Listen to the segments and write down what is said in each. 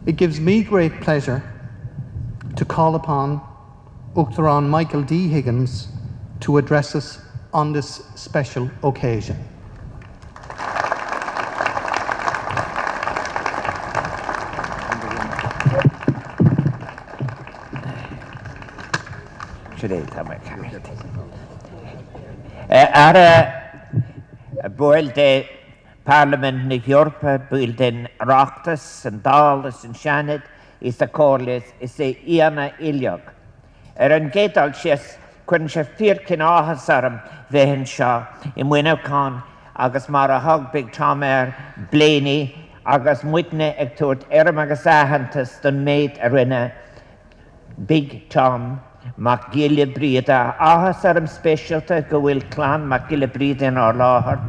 It gives me great pleasure to call upon Uachtarán Michael D. Higgins to address us on this special occasion. Bwyl de Parliament na Europa, bwyl den Oireachtas and Dálas and Shannon is the Corlis is the Iana Iliog. An Gedal Chess, Quinn Shafirkin Ahasaram, Vehan Shaw, in Winnocon, August Mara Hog, Big Tom Blaney, August Mwitne, Ectort, Ermagasahantas, the mate Arena, Big Tom. Mac Gile Breda, Ahasaram specialta go will clan Mac Gile Breda in our lahar.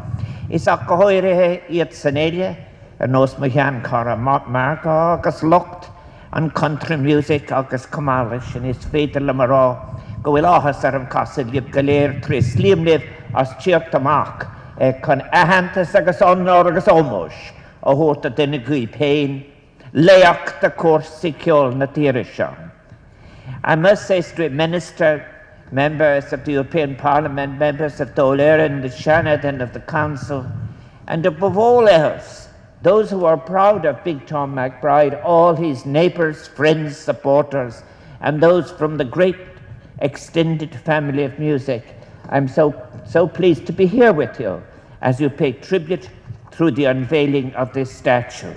Is a cohoire yet Senelia, and nos Mahan Cara Mark August locked on country music, August Kamalish, and his fatal Lamara, go will Ahasaram Castle Lib Galer, Tris Liam live as Chirk the Mark, con Ahantas Agas on or Agas Omosh, a horta denigui pain, Leak the course secure Natirisha. I must say to Minister, members of the European Parliament, members of hÉireann, the Senate and of the Council, and above all else, those who are proud of Big Tom McBride, all his neighbours, friends, supporters, and those from the great extended family of music. I'm so pleased to be here with you as you pay tribute through the unveiling of this statue.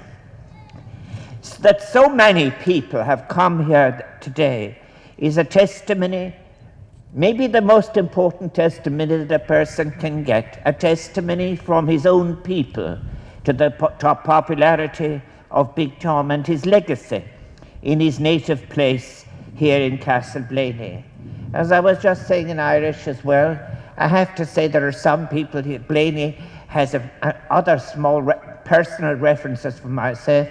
That so many people have come here today is a testimony, maybe the most important testimony that a person can get, a testimony from his own people to the top popularity of Big Tom and his legacy in his native place here in Castleblaney. As I was just saying in Irish as well, I have to say there are some people here. Blaney has other small personal references for myself.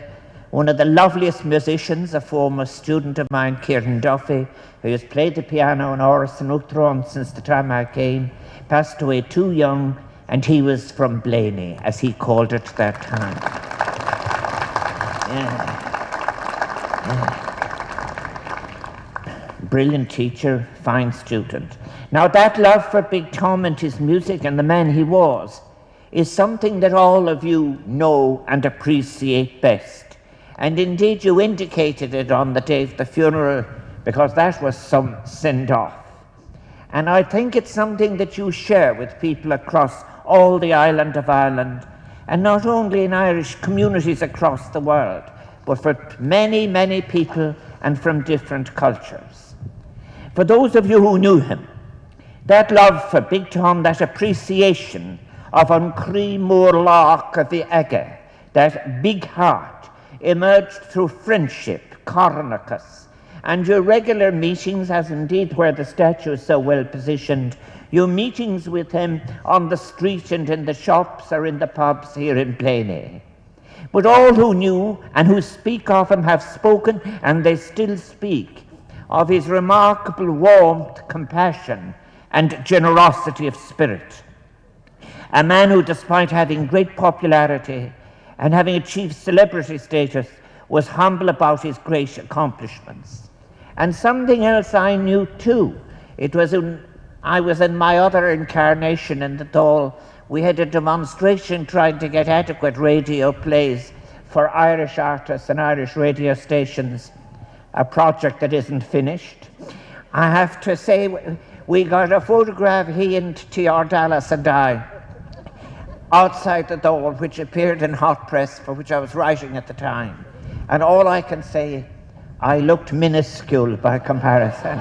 One of the loveliest musicians, a former student of mine, Kieran Duffy, who has played the piano in Oris and Uachtarán since the time I came, passed away too young, and he was from Blaney, as he called it that time. Brilliant teacher, fine student. Now that love for Big Tom and his music and the man he was is something that all of you know and appreciate best. And indeed you indicated it on the day of the funeral, because that was some send-off. And I think it's something that you share with people across all the island of Ireland, and not only in Irish communities across the world, but for many, many people and from different cultures. For those of you who knew him, that love for Big Tom, that appreciation of an Cree Mór Lach of the Ege, that big heart, emerged through friendship, Cornacus, and your regular meetings, as indeed where the statue is so well positioned, your meetings with him on the street and in the shops or in the pubs here in Blaney. But all who knew and who speak of him have spoken, and they still speak, of his remarkable warmth, compassion, and generosity of spirit. A man who, despite having great popularity and having achieved celebrity status, was humble about his great accomplishments. And something else I knew too. I was in my other incarnation in the Dáil. We had a demonstration trying to get adequate radio plays for Irish artists and Irish radio stations, a project that isn't finished. I have to say, we got a photograph, he and T.R. Dallas and I, outside the Dáil, which appeared in Hot Press, for which I was writing at the time. And all I can say, I looked minuscule by comparison.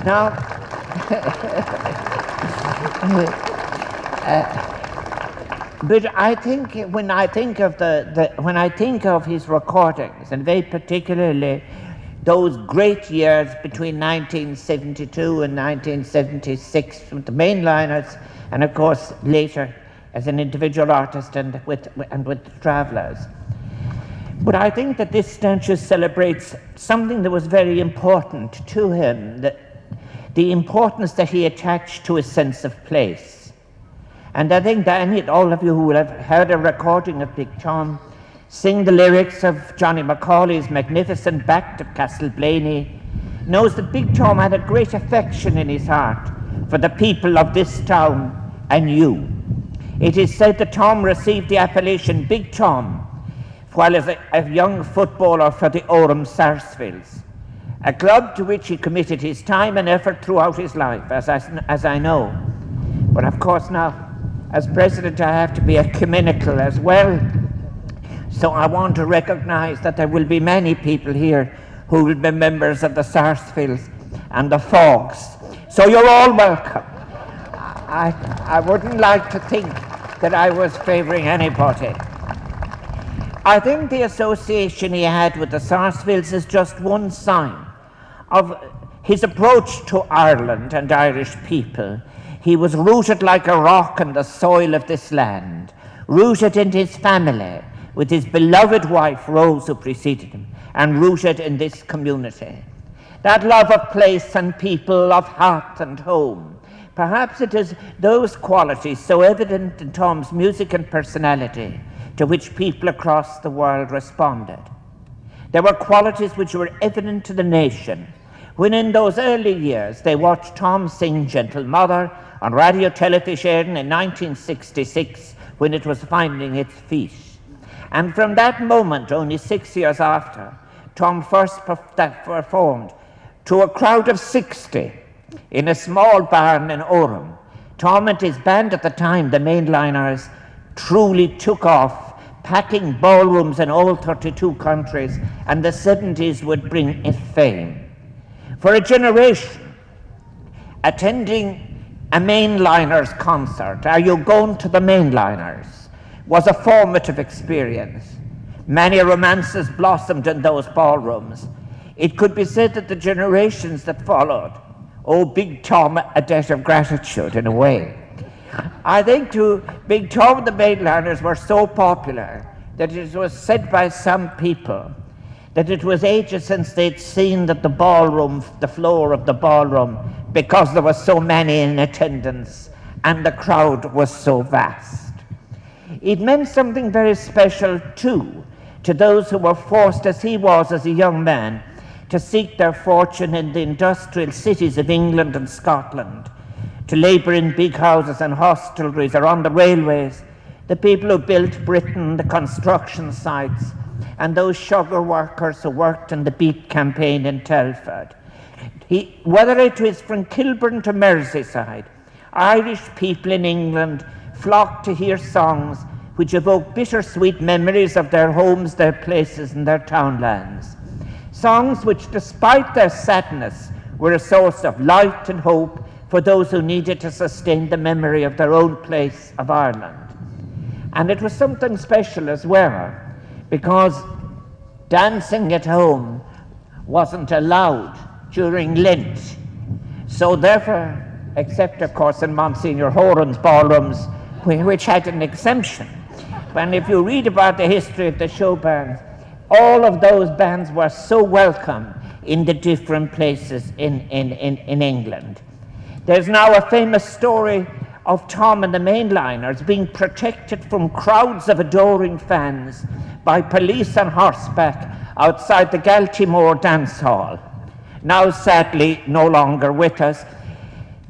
Now, but I think when I think of his recordings, and very particularly those great years between 1972 and 1976 with the mainliners, and of course later as an individual artist and with the Travellers. But I think that this statue celebrates something that was very important to him, the importance that he attached to his sense of place. And I think that all of you who will have heard a recording of Big Tom, sing the lyrics of Johnny Macaulay's magnificent Back to Castleblaney, knows that Big Tom had a great affection in his heart for the people of this town and you. It is said that Tom received the appellation Big Tom while as a young footballer for the Orem Sarsfields, a club to which he committed his time and effort throughout his life, as I know. But of course now, as president, I have to be ecumenical as well. So I want to recognize that there will be many people here who will be members of the Sarsfields and the Fogs. So you're all welcome. I wouldn't like to think that I was favoring anybody. I think the association he had with the Sarsfields is just one sign of his approach to Ireland and Irish people. He was rooted like a rock in the soil of this land, rooted in his family, with his beloved wife, Rose, who preceded him, and rooted in this community. That love of place and people, of hearth and home. Perhaps it is those qualities so evident in Tom's music and personality to which people across the world responded. There were qualities which were evident to the nation when in those early years they watched Tom sing Gentle Mother on Radio Television in 1966 when it was finding its feet. And from that moment, only 6 years after, Tom first performed to a crowd of 60 in a small barn in Orem. Tom and his band at the time, the Mainliners, truly took off, packing ballrooms in all 32 countries, and the 70s would bring it fame. For a generation, attending a Mainliners concert, are you going to the Mainliners, was a formative experience. Many romances blossomed in those ballrooms. It could be said that the generations that followed owe Big Tom a debt of gratitude in a way. I think to Big Tom and the Mainliners were so popular that it was said by some people that it was ages since they'd seen that the floor of the ballroom, because there were so many in attendance and the crowd was so vast. It meant something very special too to those who were forced, as he was as a young man, to seek their fortune in the industrial cities of England and Scotland, to labour in big houses and hostelries or on the railways, the people who built Britain, the construction sites, and those sugar workers who worked in the Beat campaign in Telford. Whether it was from Kilburn to Merseyside, Irish people in England flocked to hear songs which evoke bittersweet memories of their homes, their places, and their townlands. Songs which, despite their sadness, were a source of light and hope for those who needed to sustain the memory of their own place of Ireland. And it was something special as well, because dancing at home wasn't allowed during Lent. So therefore, except of course in Monsignor Horan's ballrooms, which had an exemption. And if you read about the history of the show bands, all of those bands were so welcome in the different places in England. There's now a famous story of Tom and the Mainliners being protected from crowds of adoring fans by police on horseback outside the Galtymore Dance Hall, now sadly no longer with us,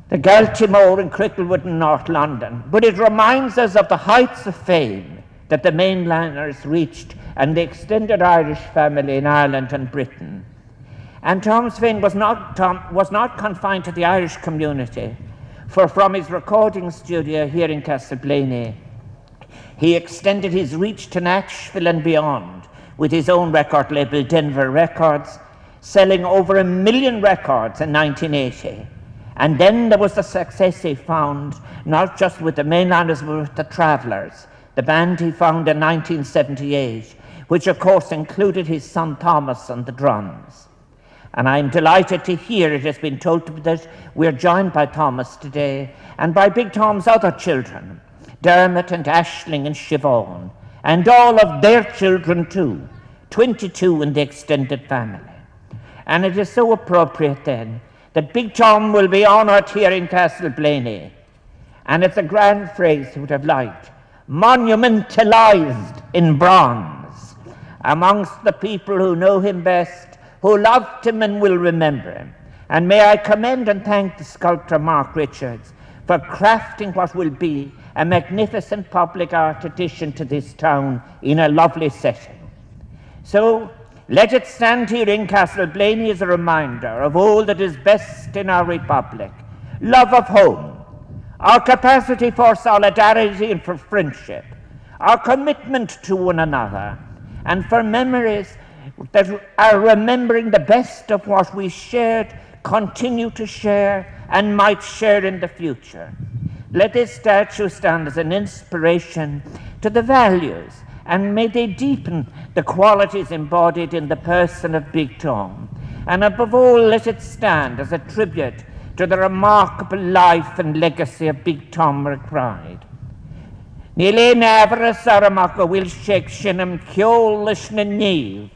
the Galtymore in Cricklewood in North London. But it reminds us of the heights of fame that the Mainliners reached and the extended Irish family in Ireland and Britain. And Tom's fame was not confined to the Irish community, for from his recording studio here in Castleblaney, he extended his reach to Nashville and beyond with his own record label, Denver Records, selling over 1 million records in 1980. And then there was the success he found, not just with the Mainliners, but with the Travellers, the band he found in 1978, which of course included his son Thomas on the drums. And I'm delighted to hear it has been told to me that we're joined by Thomas today and by Big Tom's other children, Dermot and Aisling and Siobhan, and all of their children too, 22 in the extended family. And it is so appropriate then that Big Tom will be honoured here in Castleblaney. And it's a grand phrase he would have liked, monumentalised in bronze. amongst the people who know him best, who loved him and will remember him. And may I commend and thank the sculptor Mark Richards for crafting what will be a magnificent public art addition to this town in a lovely setting. So let it stand here in Castleblaney as a reminder of all that is best in our republic: love of home, our capacity for solidarity and for friendship, our commitment to one another, and for memories that are remembering the best of what we shared, continue to share, and might share in the future. Let this statue stand as an inspiration to the values, and may they deepen the qualities embodied in the person of Big Tom. And above all, let it stand as a tribute to the remarkable life and legacy of Big Tom McBride. Ní le nefar a saramach a bhfuil séic sin am ceol leis na níomh,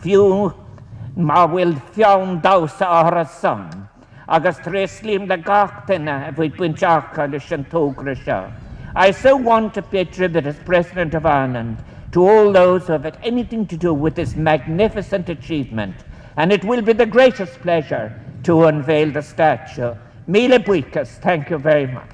fiú má bhfuil fiann dása áthar a son, agus tréslím le gach duine a bhfuil buinteacha leis an tógra seo. I so want to pay tribute as President of Ireland to all those who have had anything to do with this magnificent achievement, and it will be the greatest pleasure to unveil the statue. Míle buíochas, thank you very much.